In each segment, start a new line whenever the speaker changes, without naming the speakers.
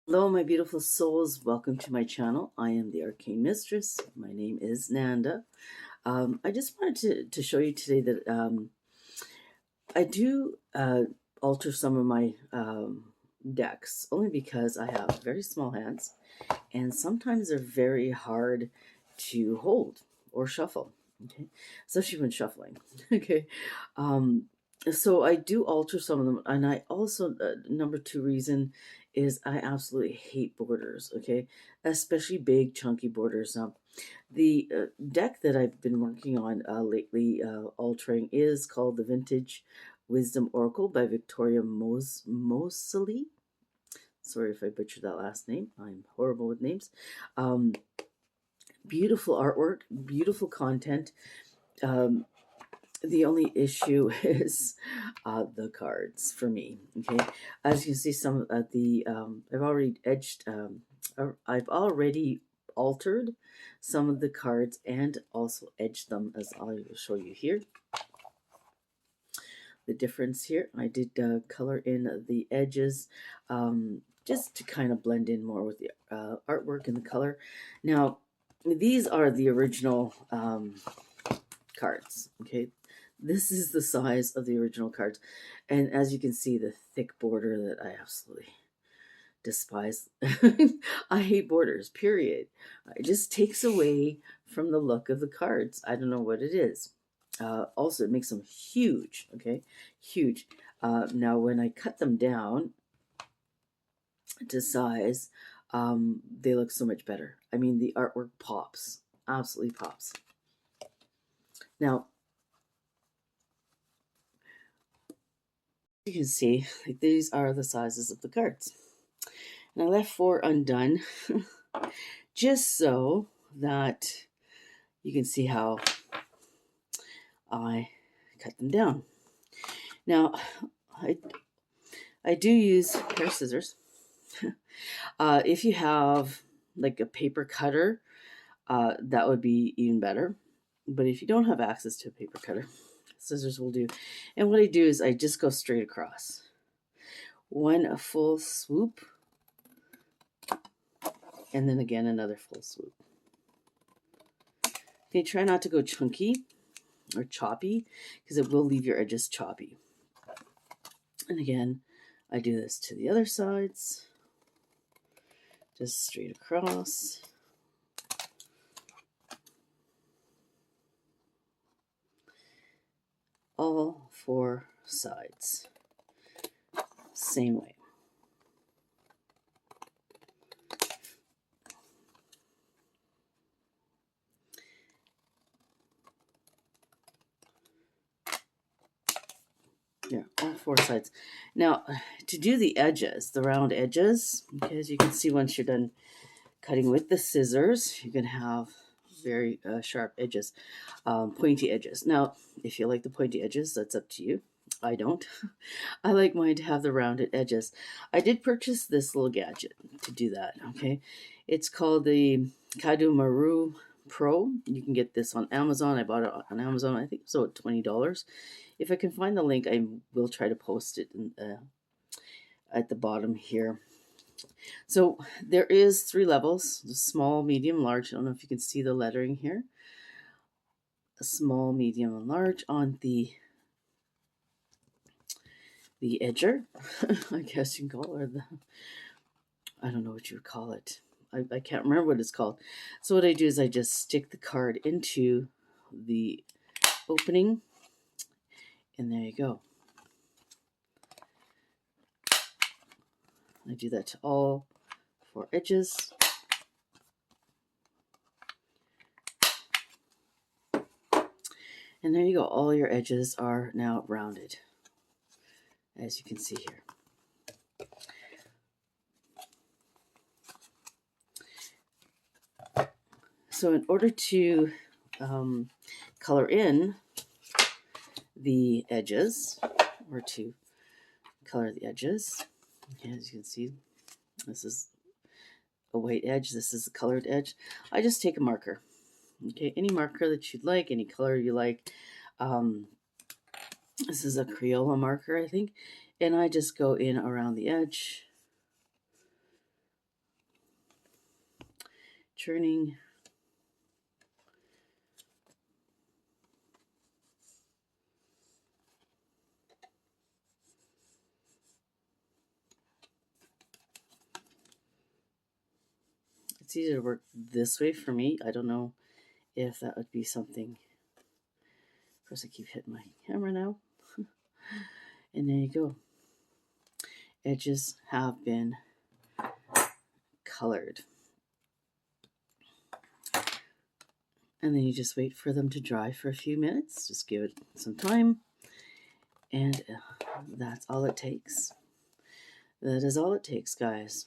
Hello, my beautiful souls. Welcome to my channel. I am the Arcane Mistress. My name is Nanda. I just wanted to show you today that I do alter some of my decks only because I have very small hands and sometimes they're very hard to hold or shuffle. Okay, especially when shuffling. Okay, um, so I do alter some of them, and I also number two reason is I absolutely hate borders. Okay, especially big chunky borders. Now, the deck that I've been working on lately, altering, is called the Vintage Wisdom Oracle by Victoria Moseley. Sorry if I butchered that last name. I'm horrible with names. Um, Beautiful artwork, beautiful content. Um, the only issue is the cards for me. Okay, as you see, some of the I've already edged. I've already altered some of the cards and also edged them, as I will show you here. The difference here, I did color in the edges just to kind of blend in more with the artwork and the color. Now, these are the original cards. Okay, this is the size of the original cards, and as you can see, the thick border that I absolutely despise. I hate borders, period. It just takes away from the look of the cards. I don't know what it is. Also, it makes them huge. Okay, huge. Now, when I cut them down to size, they look so much better. I mean, the artwork pops, absolutely pops. Now, you can see, like, these are the sizes of the cards. And I left 4 undone just so that you can see how I cut them down. Now, I do use a pair of scissors. If you have like a paper cutter, that would be even better. But if you don't have access to a paper cutter, scissors will do. And what I do is I just go straight across. One full swoop, and then again another full swoop. Okay, try not to go chunky or choppy because it will leave your edges choppy. And again, I do this to the other sides, just straight across. All 4 sides, same way. Yeah, all 4 sides. Now, to do the edges, the round edges, okay, as you can see, once you're done cutting with the scissors, you can have very sharp edges, pointy edges. Now, if you like the pointy edges, that's up to you. I don't. I like mine to have the rounded edges. I did purchase this little gadget to do that, okay? It's called the Kadu Maru Pro. You can get this on Amazon. I bought it on Amazon. I think it was about $20. If I can find the link, I will try to post it at the bottom here. So there is 3 levels: small, medium, large. I don't know if you can see the lettering here. A small, medium, and large on the edger. I guess you can call it, or the, I don't know what you would call it. I can't remember what it's called. So what I do is I just stick the card into the opening, and there you go. I do that to all 4 edges. And there you go. All your edges are now rounded, as you can see here. So in order to color in the edges, or to color the edges, as you can see, this is a white edge, this is a colored edge. I just take a marker, okay, any marker that you'd like, any color you like. This is a Crayola marker, I think, and I just go in around the edge churning. It's easier to work this way for me. I don't know if that would be something. Of course, I keep hitting my camera now. And there you go. Edges have been colored. And then you just wait for them to dry for a few minutes. Just give it some time. And that's all it takes. That is all it takes, guys,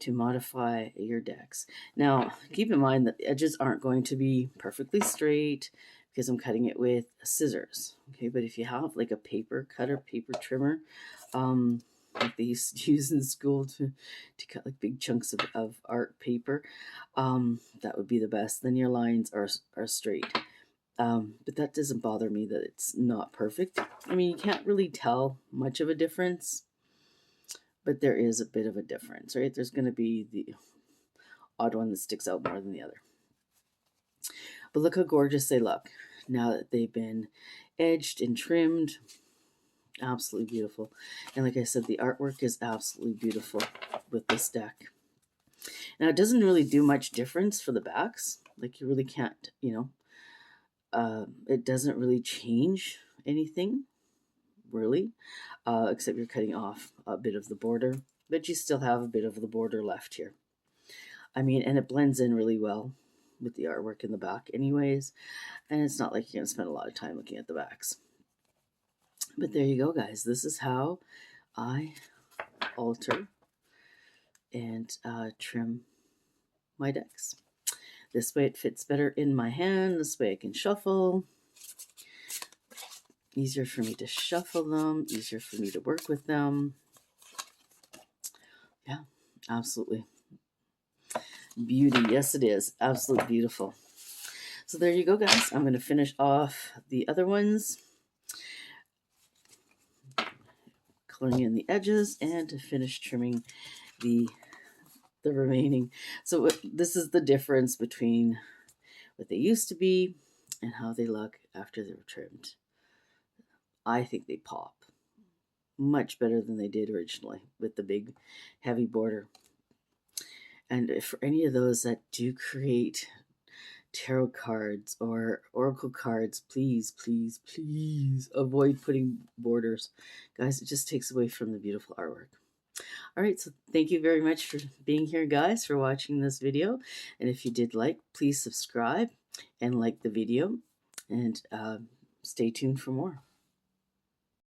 to modify your decks. Now, keep in mind that the edges aren't going to be perfectly straight because I'm cutting it with scissors. Okay, but if you have like a paper cutter, paper trimmer, like they used to use in school to cut like big chunks of art paper, that would be the best. Then your lines are straight. But that doesn't bother me that it's not perfect. I mean, you can't really tell much of a difference, but there is a bit of a difference, right? There's going to be the odd one that sticks out more than the other. But look how gorgeous they look now that they've been edged and trimmed. Absolutely beautiful. And like I said, the artwork is absolutely beautiful with this deck. Now, it doesn't really do much difference for the backs. Like, you really can't, it doesn't really change anything, really, except you're cutting off a bit of the border, but you still have a bit of the border left here. I mean, and it blends in really well with the artwork in the back anyways, and it's not like you're going to spend a lot of time looking at the backs. But there you go, guys. This is how I alter and trim my decks. This way it fits better in my hand. This way I can shuffle. Easier for me to shuffle them. Easier for me to work with them. Yeah, absolutely. Beauty. Yes, it is. Absolutely beautiful. So there you go, guys. I'm going to finish off the other ones. Coloring in the edges and to finish trimming the remaining. So this is the difference between what they used to be and how they look after they were trimmed. I think they pop much better than they did originally with the big heavy border. And for any of those that do create tarot cards or oracle cards, please, please, please avoid putting borders. Guys, it just takes away from the beautiful artwork. All right, so thank you very much for being here, guys, for watching this video. And if you did like, please subscribe and like the video, and stay tuned for more.